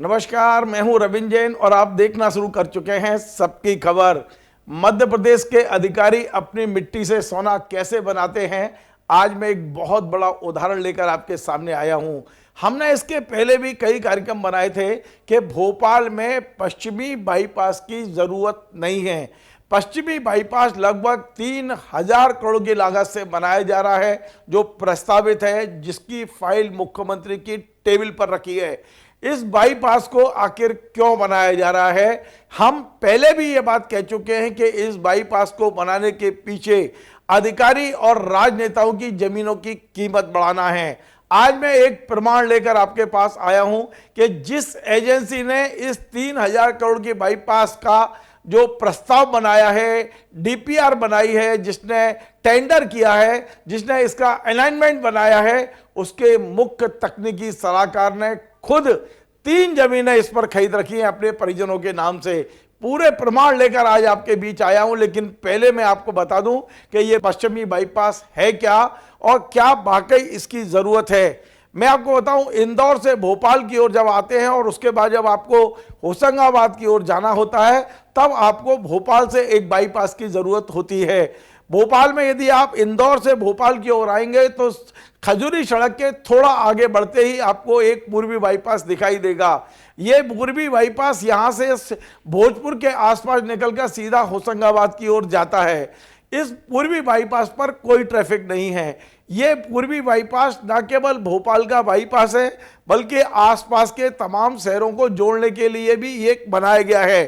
नमस्कार, मैं हूं रविंद्र जैन और आप देखना शुरू कर चुके हैं सबकी खबर। मध्य प्रदेश के अधिकारी अपनी मिट्टी से सोना कैसे बनाते हैं, आज मैं एक बहुत बड़ा उदाहरण लेकर आपके सामने आया हूं। हमने इसके पहले भी कई कार्यक्रम बनाए थे कि भोपाल में पश्चिमी बाईपास की जरूरत नहीं है। पश्चिमी बाईपास लगभग 3000 करोड़ की लागत से बनाया जा रहा है, जो प्रस्तावित है, जिसकी फाइल मुख्यमंत्री की टेबल पर रखी है। इस बाईपास को आखिर क्यों बनाया जा रहा है? हम पहले भी ये बात कह चुके हैं कि इस बाईपास को बनाने के पीछे अधिकारी और राजनेताओं की जमीनों की कीमत बढ़ाना है। आज मैं एक प्रमाण लेकर आपके पास आया हूं कि जिस एजेंसी ने इस 3000 करोड़ के बाईपास का जो प्रस्ताव बनाया है, डीपीआर बनाई है, जिसने टेंडर किया है, जिसने इसका अलाइनमेंट बनाया है, उसके मुख्य तकनीकी सलाहकार ने खुद 3 जमीनें इस पर खरीद रखी हैं अपने परिजनों के नाम से। पूरे प्रमाण लेकर आज आपके बीच आया हूं, लेकिन पहले मैं आपको बता दूं कि ये पश्चिमी बाईपास है क्या और क्या वाकई इसकी जरूरत है। मैं आपको बताऊं, इंदौर से भोपाल की ओर जब आते हैं और उसके बाद जब आपको होशंगाबाद की ओर जाना होता है, तब आपको भोपाल से एक बाईपास की जरूरत होती है। भोपाल में यदि आप इंदौर से भोपाल की ओर आएंगे तो खजूरी सड़क के थोड़ा आगे बढ़ते ही आपको एक पूर्वी बाईपास दिखाई देगा। ये पूर्वी बाईपास यहां से भोजपुर के आसपास निकलकर सीधा होशंगाबाद की ओर जाता है। इस पूर्वी बाईपास पर कोई ट्रैफिक नहीं है। ये पूर्वी बाईपास न केवल भोपाल का बाईपास है, बल्कि आसपास के तमाम शहरों को जोड़ने के लिए भी ये बनाया गया है।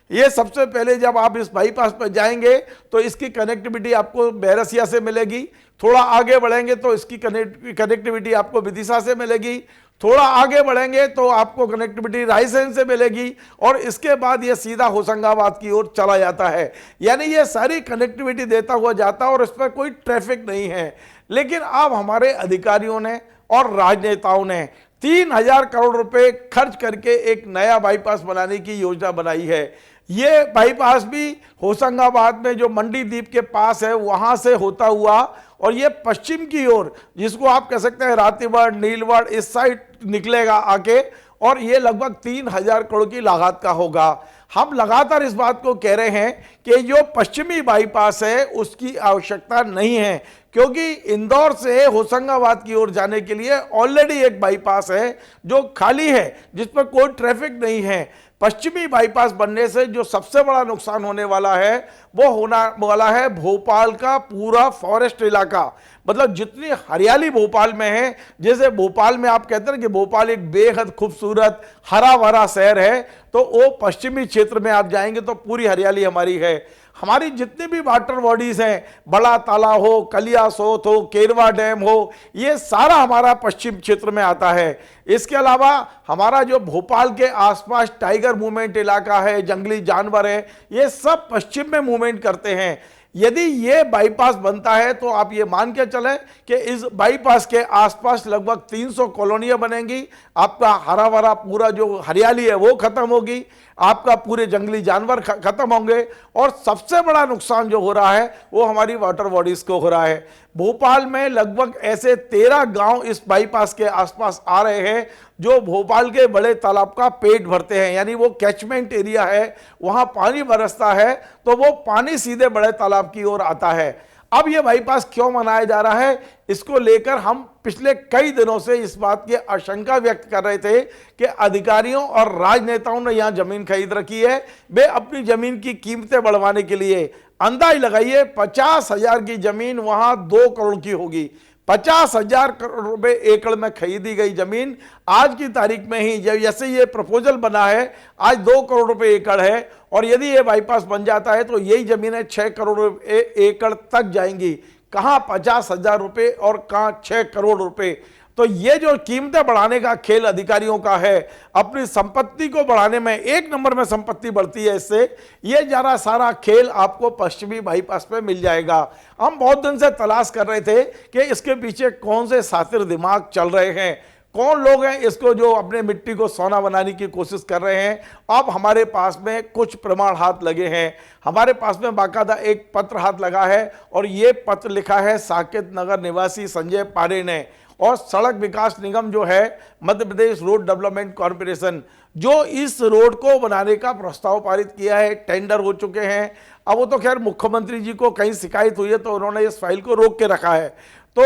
ये सबसे पहले जब आप इस बाईपास पर जाएंगे तो इसकी कनेक्टिविटी आपको बैरसिया से मिलेगी। थोड़ा आगे बढ़ेंगे तो इसकी कनेक्टिविटी आपको विदिशा से मिलेगी। थोड़ा आगे बढ़ेंगे तो आपको कनेक्टिविटी रायसेन से मिलेगी और इसके बाद ये सीधा होशंगाबाद की ओर चला जाता है। यानी ये सारी कनेक्टिविटी देता हुआ जाता है और इस पर कोई ट्रैफिक नहीं है। लेकिन अब हमारे अधिकारियों ने और राजनेताओं ने 3000 करोड़ रुपए खर्च करके एक नया बाईपास बनाने की योजना बनाई है। ये बाईपास भी होशंगाबाद में जो मंडी द्वीप के पास है वहां से होता हुआ और ये पश्चिम की ओर, जिसको आप कह सकते हैं रातिवड़, नीलवड़, इस साइड निकलेगा आके और ये लगभग 3000 करोड़ की लागत का होगा। हम लगातार इस बात को कह रहे हैं कि जो पश्चिमी बाईपास है उसकी आवश्यकता नहीं है, क्योंकि इंदौर से होशंगाबाद की ओर जाने के लिए ऑलरेडी एक बाईपास है जो खाली है, जिस पर कोई ट्रैफिक नहीं है। पश्चिमी बाईपास बनने से जो सबसे बड़ा नुकसान होने वाला है वो होना वाला है भोपाल का पूरा फॉरेस्ट इलाका। मतलब जितनी हरियाली भोपाल में है, जैसे भोपाल में आप कहते हैं कि भोपाल एक बेहद खूबसूरत हरा भरा शहर है, तो वो पश्चिमी क्षेत्र में आप जाएंगे तो पूरी हरियाली हमारी है। हमारी जितनी भी वाटर बॉडीज हैं, बड़ा तालाब हो, कलिया सोत हो, केरवा डैम हो, ये सारा हमारा पश्चिम क्षेत्र में आता है। इसके अलावा हमारा जो भोपाल के आसपास टाइगर मूवमेंट इलाका है, जंगली जानवर है, ये सब पश्चिम में मूवमेंट करते हैं। यदि ये बाईपास बनता है तो आप ये मान के चलें कि इस बाईपास के आसपास लगभग 300 कॉलोनियां बनेंगी। आपका हरा भरा पूरा जो हरियाली है वो खत्म होगी, आपका पूरे जंगली जानवर खत्म होंगे और सबसे बड़ा नुकसान जो हो रहा है वो हमारी वाटर बॉडीज को हो रहा है। भोपाल में लगभग ऐसे 13 गांव इस बाईपास के आसपास आ रहे हैं जो भोपाल के बड़े तालाब का पेट भरते हैं। यानी वो कैचमेंट एरिया है, वहां पानी बरसता है तो वो पानी सीधे बड़े तालाब की ओर आता है। अब ये बाईपास क्यों बनाया जा रहा है, इसको लेकर हम पिछले कई दिनों से इस बात की आशंका व्यक्त कर रहे थे कि अधिकारियों और राजनेताओं ने यहां जमीन खरीद रखी है। वे अपनी जमीन की कीमतें बढ़वाने के लिए, अंदाज लगाइए, 50,000 की जमीन वहां 2 करोड़ की होगी। 50,000 करोड़ रुपए एकड़ में खरीदी गई जमीन आज की तारीख में ही, जब जैसे ये प्रपोजल बना है, आज 2 करोड़ रुपए एकड़ है और यदि ये बाईपास बन जाता है तो यही जमीनें 6 करोड़ एकड़ तक जाएंगी। कहां 50,000 रुपए और कहां 6 करोड़ रुपए। तो ये जो कीमतें बढ़ाने का खेल अधिकारियों का है, अपनी संपत्ति को बढ़ाने में, 1 नंबर में संपत्ति बढ़ती है इससे, ये जरा सारा खेल आपको पश्चिमी बाईपास पे मिल जाएगा। हम बहुत दिन से तलाश कर रहे थे कि इसके पीछे कौन से शातिर दिमाग चल रहे हैं, कौन लोग हैं इसको जो अपने मिट्टी को सोना बनाने की कोशिश कर रहे हैं। अब हमारे पास में कुछ प्रमाण हाथ लगे हैं। हमारे पास में बाकायदा एक पत्र हाथ लगा है और ये पत्र लिखा है साकेत नगर निवासी संजय पारे ने और सड़क विकास निगम जो है Madhya Pradesh road development corporation, जो इस रोड को बनाने का प्रस्ताव पारित किया है, टेंडर हो चुके हैं। अब वो तो खैर मुख्यमंत्री जी को कहीं शिकायत हुई है तो उन्होंने इस फाइल को रोक के रखा है। तो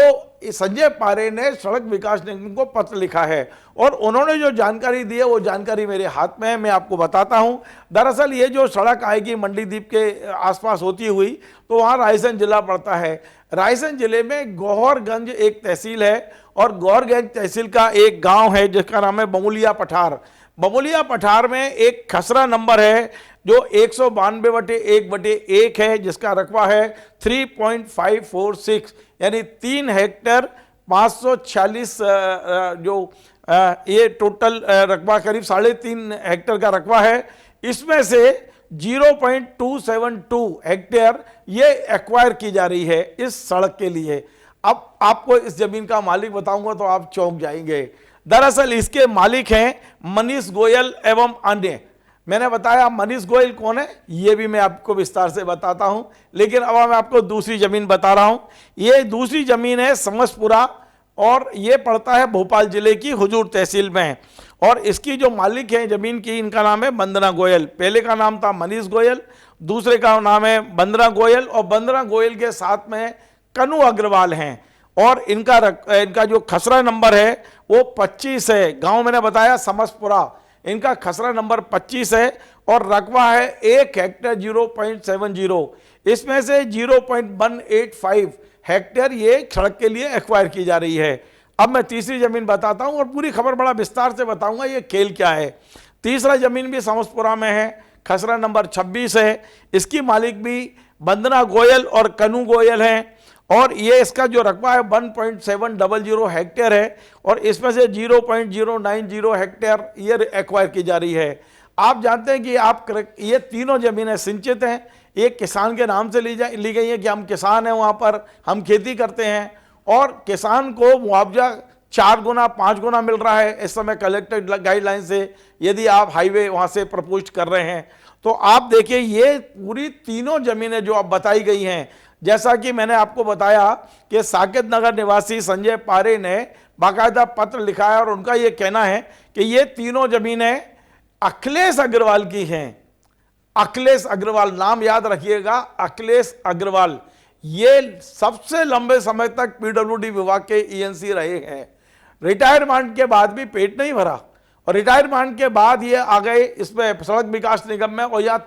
संजय पारे ने सड़क विकास निगम को पत्र लिखा है और उन्होंने जो जानकारी दी है वो जानकारी मेरे हाथ में है, मैं आपको बताता हूं। दरअसल ये जो सड़क आएगी मंडीदीप के आसपास होती हुई, तो वहाँ रायसेन जिला पड़ता है। रायसेन जिले में गौहरगंज एक तहसील है और गौहरगंज तहसील का एक गांव है जिसका नाम है बमुलिया पठार। बमुलिया पठार में एक खसरा नंबर है जो 192/1/1 है, जिसका रकबा है 3.546 यानी 3 हेक्टर 546 जो ये टोटल रकबा करीब 3.5 हेक्टर का रकबा है। इसमें से 0.272 हेक्टेयर ये एक्वायर की जा रही है इस सड़क के लिए। अब आपको इस जमीन का मालिक बताऊंगा तो आप चौंक जाएंगे। दरअसल इसके मालिक हैं मनीष गोयल एवं अन्य। मैंने बताया मनीष गोयल कौन है, ये भी मैं आपको विस्तार से बताता हूं, लेकिन अब मैं आपको दूसरी जमीन बता रहा हूं। ये दूसरी जमीन है समसपुरा और ये पड़ता है भोपाल जिले की हुजूर तहसील में। और इसकी जो मालिक है जमीन की, इनका नाम है वंदना गोयल। पहले का नाम था मनीष गोयल, दूसरे का नाम है वंदना गोयल और वंदना गोयल के साथ में कनु अग्रवाल हैं। और इनका जो खसरा नंबर है वो 25 है। गांव मैंने बताया समसपुरा, इनका खसरा नंबर 25 है और रकबा है 1 हेक्टर 0.70। इसमें से 0.185 हेक्टेयर ये सड़क के लिए एक्वायर की जा रही है। अब मैं तीसरी जमीन बताता हूं और पूरी खबर बड़ा विस्तार से बताऊंगा ये खेल क्या है। तीसरा जमीन भी समसपुरा में है, खसरा नंबर 26 है। इसकी मालिक भी वंदना गोयल और कनु गोयल हैं और ये इसका जो रकबा है 1.700 हेक्टेयर है और इसमें से 0.090 हेक्टेयर ये एक्वायर की जा रही है। आप जानते हैं कि ये तीनों जमीनें सिंचित हैं, एक किसान के नाम से ली गई है कि हम किसान हैं, वहाँ पर हम खेती करते हैं और किसान को मुआवजा 4 गुना 5 गुना मिल रहा है इस समय कलेक्टर गाइडलाइन से, यदि आप हाईवे वहाँ से प्रपोज कर रहे हैं। तो आप देखिए ये पूरी तीनों जमीनें जो अब बताई गई हैं, जैसा कि मैंने आपको बताया कि साकेत नगर निवासी संजय पारे ने बाकायदा पत्र लिखा है और उनका ये कहना है कि ये तीनों जमीनें अखिलेश अग्रवाल की हैं। अखिलेश अग्रवाल, नाम याद रखिएगा, अखिलेश अग्रवाल ये सबसे लंबे समय तक पीडब्ल्यूडी विभाग के ईएनसी रहे हैं। रिटायरमेंट के बाद भी पेट नहीं भरा और रिटायरमेंट के बाद ये आ गए इसमें सड़क विकास निगम में और यहाँ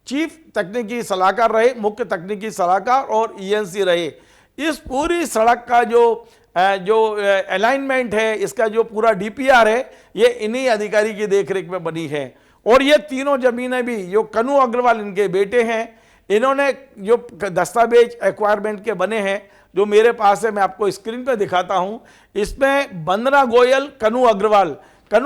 चीफ तकनीकी सलाहकार रहे, मुख्य तकनीकी सलाहकार और ईएनसी रहे। इस पूरी सड़क का जो अलाइनमेंट है, इसका जो पूरा डीपीआर है, ये इन्हीं अधिकारी की देखरेख में बनी है। और ये तीनों जमीनें भी जो कनु अग्रवाल इनके बेटे हैं, इन्होंने जो दस्तावेज एक्वायरमेंट के बने हैं जो मेरे पास है, मैं आपको स्क्रीन पे दिखाता हूं। इसमें वंदना गोयल, कनु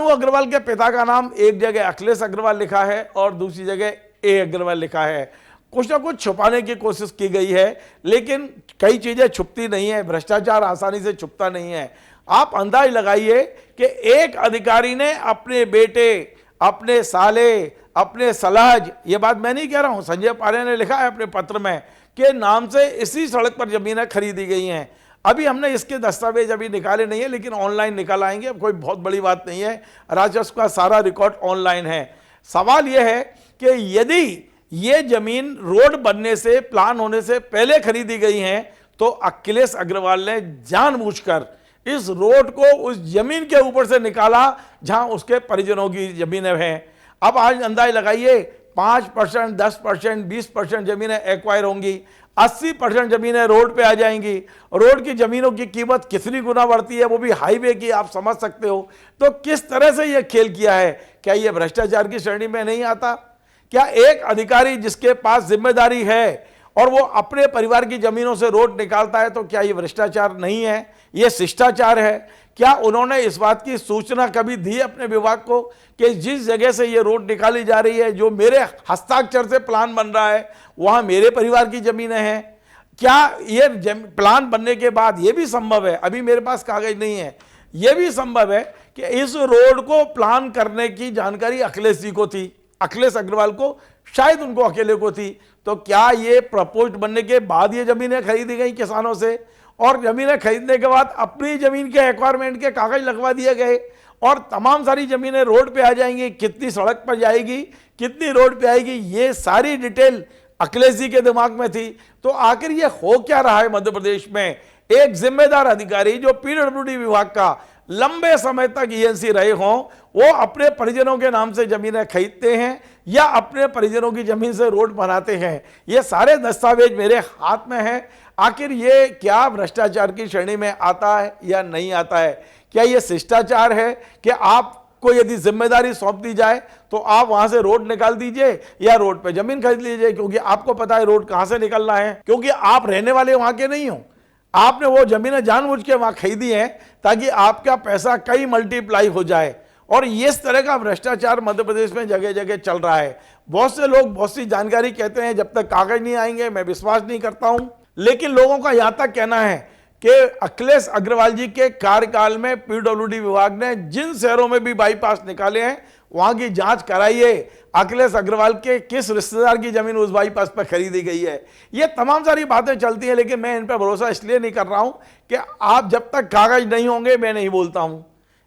अग्रवाल के पिता का नाम एक जगह अखिलेश अग्रवाल लिखा है और दूसरी जगह ए अग्रवाल लिखा है। कुछ ना कुछ छुपाने की कोशिश की गई है, लेकिन कई चीजें छुपती नहीं है, भ्रष्टाचार आसानी से छुपता नहीं है। आप अंदाज लगाइए कि एक अधिकारी ने अपने बेटे, अपने साले, अपने सलाहज, ये बात मैं नहीं कह रहा हूं, संजय पारे ने लिखा है अपने पत्र में, के नाम से इसी सड़क पर जमीनें खरीदी गई हैं। अभी हमने इसके दस्तावेज अभी निकाले नहीं है, लेकिन ऑनलाइन निकाल आएंगे, कोई बहुत बड़ी बात नहीं है, राजस्व का सारा रिकॉर्ड ऑनलाइन है। सवाल यह है कि यदि ये जमीन रोड बनने से, प्लान होने से पहले खरीदी गई हैं, तो अखिलेश अग्रवाल ने जानबूझकर इस रोड को उस जमीन के ऊपर से निकाला जहां उसके परिजनों की जमीनें हैं। अब आज अंदाज लगाइए 5%, 10%, 20% जमीनें एक्वायर होंगी, 80% जमीनें रोड पे आ जाएंगी। रोड की जमीनों की कीमत कितनी गुना बढ़ती है, वो भी हाईवे की, आप समझ सकते हो। तो किस तरह से यह खेल किया है, क्या यह भ्रष्टाचार की श्रेणी में नहीं आता? क्या एक अधिकारी जिसके पास जिम्मेदारी है और वो अपने परिवार की जमीनों से रोड निकालता है, तो क्या ये भ्रष्टाचार नहीं है, ये शिष्टाचार है? क्या उन्होंने इस बात की सूचना कभी दी अपने विभाग को कि जिस जगह से ये रोड निकाली जा रही है, जो मेरे हस्ताक्षर से प्लान बन रहा है, वहां मेरे परिवार की जमीनें हैं? क्या ये प्लान बनने के बाद ये भी संभव है, अभी मेरे पास कागज नहीं है, ये भी संभव है कि इस रोड को प्लान करने की जानकारी अखिलेश जी को थी, अखिलेश अग्रवाल को, शायद उनको अकेले को थी? तो क्या ये प्रपोज्ड बनने के बाद ये जमीनें खरीदी गई किसानों से और जमीनें खरीदने के बाद अपनी जमीन के एक्वायरमेंट के कागज लगवा दिए गए और तमाम सारी जमीनें रोड पे आ जाएंगी, कितनी सड़क पर जाएगी, कितनी रोड पे आएगी, ये सारी डिटेल अखिलेश जी के दिमाग में थी। तो आखिर ये हो क्या रहा है मध्य प्रदेश में? एक जिम्मेदार अधिकारी जो पीडब्ल्यूडी विभाग का लंबे समय तक ईएनसी रहे हों, वो अपने परिजनों के नाम से जमीनें खरीदते हैं या अपने परिजनों की जमीन से रोड बनाते हैं। ये सारे दस्तावेज मेरे हाथ में हैं। आखिर ये क्या भ्रष्टाचार की श्रेणी में आता है या नहीं आता है? क्या ये शिष्टाचार है कि आपको यदि जिम्मेदारी सौंप दी जाए तो आप वहां से रोड निकाल दीजिए या रोड पे जमीन खरीद लीजिए, क्योंकि आपको पता है रोड कहां से निकलना है, क्योंकि आप रहने वाले वहां के नहीं हो। आपने वो जमीनें जानबूझ के वहां खरीदी हैं ताकि आपका पैसा कई मल्टीप्लाई हो जाए। और इस तरह का भ्रष्टाचार मध्य प्रदेश में जगह जगह चल रहा है। बहुत से लोग बहुत सी जानकारी कहते हैं जब तक कागज नहीं आएंगे मैं विश्वास नहीं करता हूं, लेकिन लोगों का यहां तक कहना है कि अखिलेश अग्रवाल जी के कार्यकाल में पीडब्ल्यूडी विभाग ने जिन शहरों में भी बाईपास निकाले हैं वहां की जांच कराइए, अखिलेश अग्रवाल के किस रिश्तेदार की जमीन उस बाईपास पर खरीदी गई है। ये तमाम सारी बातें चलती हैं, लेकिन मैं इन पर भरोसा इसलिए नहीं कर रहा हूं कि आप जब तक कागज नहीं होंगे मैं नहीं बोलता हूं।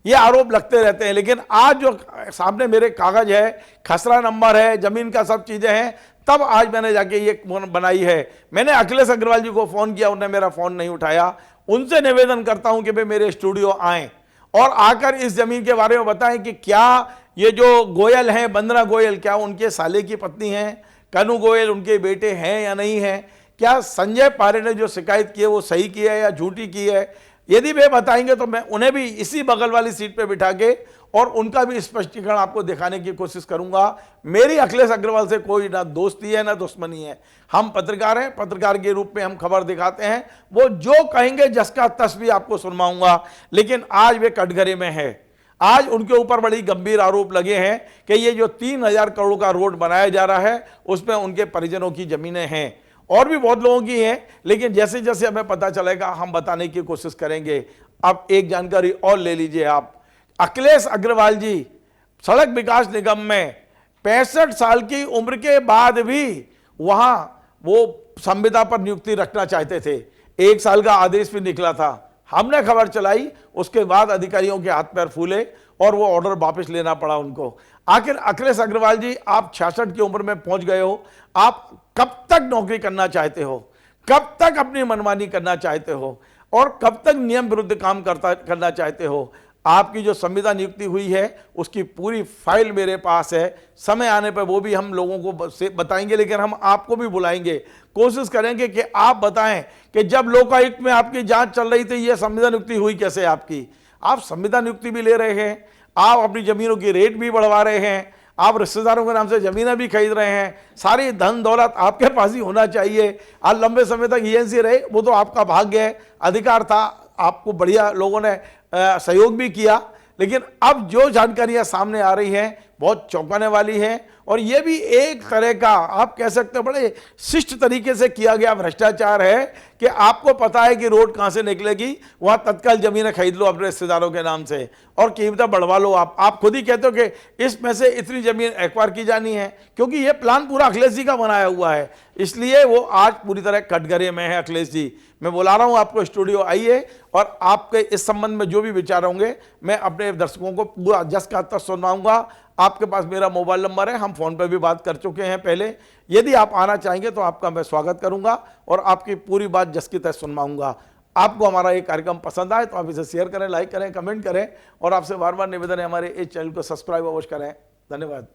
ये आरोप लगते रहते हैं, लेकिन आज जो सामने मेरे कागज है, खसरा नंबर है, जमीन का सब चीजें हैं, तब आज मैंने जाके ये बनाई है। मैंने अखिलेश अग्रवाल जी को फोन किया, उन्होंने मेरा फोन नहीं उठाया। उनसे निवेदन करता हूं कि वे मेरे स्टूडियो आए और आकर इस जमीन के बारे में बताएं कि क्या ये जो गोयल हैं, बंदना गोयल, क्या उनके साले की पत्नी हैं, कनू गोयल उनके बेटे हैं या नहीं है, क्या संजय पारे ने जो शिकायत की है वो सही की है या झूठी की है। यदि वे बताएंगे तो मैं उन्हें भी इसी बगल वाली सीट पे बिठा के और उनका भी स्पष्टीकरण आपको दिखाने की कोशिश करूंगा। मेरी अखिलेश अग्रवाल से कोई ना दोस्ती है ना दुश्मनी है। हम पत्रकार हैं, पत्रकार के रूप में हम खबर दिखाते हैं। वो जो कहेंगे जस का तस भी आपको सुनवाऊंगा, लेकिन आज वे कटघरे में है। आज उनके ऊपर बड़ी गंभीर आरोप लगे हैं कि ये जो 3000 करोड़ का रोड बनाया जा रहा है उसमें उनके परिजनों की जमीनें हैं और भी बहुत लोगों की हैं, लेकिन जैसे जैसे हमें पता चलेगा हम बताने की कोशिश करेंगे। अब एक जानकारी और ले लीजिए आप। अखिलेश अग्रवाल जी सड़क विकास निगम में 65 साल की उम्र के बाद भी वहां वो संविदा पर नियुक्ति रखना चाहते थे। 1 साल का आदेश भी निकला था। हमने खबर चलाई, उसके बाद अधिकारियों के हाथ पैर फूले और वो ऑर्डर वापस लेना पड़ा उनको। आखिर अखिलेश अग्रवाल जी, आप 66 की उम्र में पहुंच गए हो, आप कब तक नौकरी करना चाहते हो, कब तक अपनी मनमानी करना चाहते हो और कब तक नियम विरुद्ध काम करना चाहते हो? आपकी जो संविदा नियुक्ति हुई है उसकी पूरी फाइल मेरे पास है। समय आने पर वो भी हम लोगों को बताएंगे, लेकिन हम आपको भी बुलाएंगे, कोशिश करेंगे कि आप बताएं कि जब लोकायुक्त में आपकी जांच चल रही थी ये संविदा नियुक्ति हुई कैसे आपकी। आप संविदा नियुक्ति भी ले रहे हैं, आप अपनी जमीनों की रेट भी बढ़वा रहे हैं, आप रिश्तेदारों के नाम से जमीनें भी खरीद रहे हैं। सारी धन दौलत आपके पास ही होना चाहिए। आज लंबे समय तक ईएनसी रहे, वो तो आपका भाग्य है, अधिकार था, आपको बढ़िया लोगों ने सहयोग भी किया। लेकिन अब जो जानकारियां सामने आ रही हैं बहुत चौंकाने वाली है और ये भी एक तरह का आप कह सकते हो बड़े शिष्ट तरीके से किया गया भ्रष्टाचार है कि आपको पता है कि रोड कहां से निकलेगी, वहां तत्काल जमीनें खरीद लो अपने रिश्तेदारों के नाम से और कीमतें बढ़वा लो। आप खुद ही कहते हो कि इसमें से इतनी जमीन एक्वायर की जानी है, क्योंकि ये प्लान पूरा अखिलेश जी का बनाया हुआ है, इसलिए वो आज पूरी तरह कटघरे में है। अखिलेश जी, मैं बुला रहा हूं आपको, स्टूडियो आइए और आपके इस संबंध में जो भी विचार होंगे मैं अपने दर्शकों को पूरा जस का तस सुनवाऊंगा। आपके पास मेरा मोबाइल नंबर है, हम फोन पर भी बात कर चुके हैं पहले। यदि आप आना चाहेंगे तो आपका मैं स्वागत करूंगा और आपकी पूरी बात जस की तस सुनवाऊंगा। आपको हमारा ये कार्यक्रम पसंद आए तो आप इसे शेयर करें, लाइक करें, कमेंट करें और आपसे बार बार निवेदन है हमारे इस चैनल को सब्सक्राइब अवश्य करें। धन्यवाद।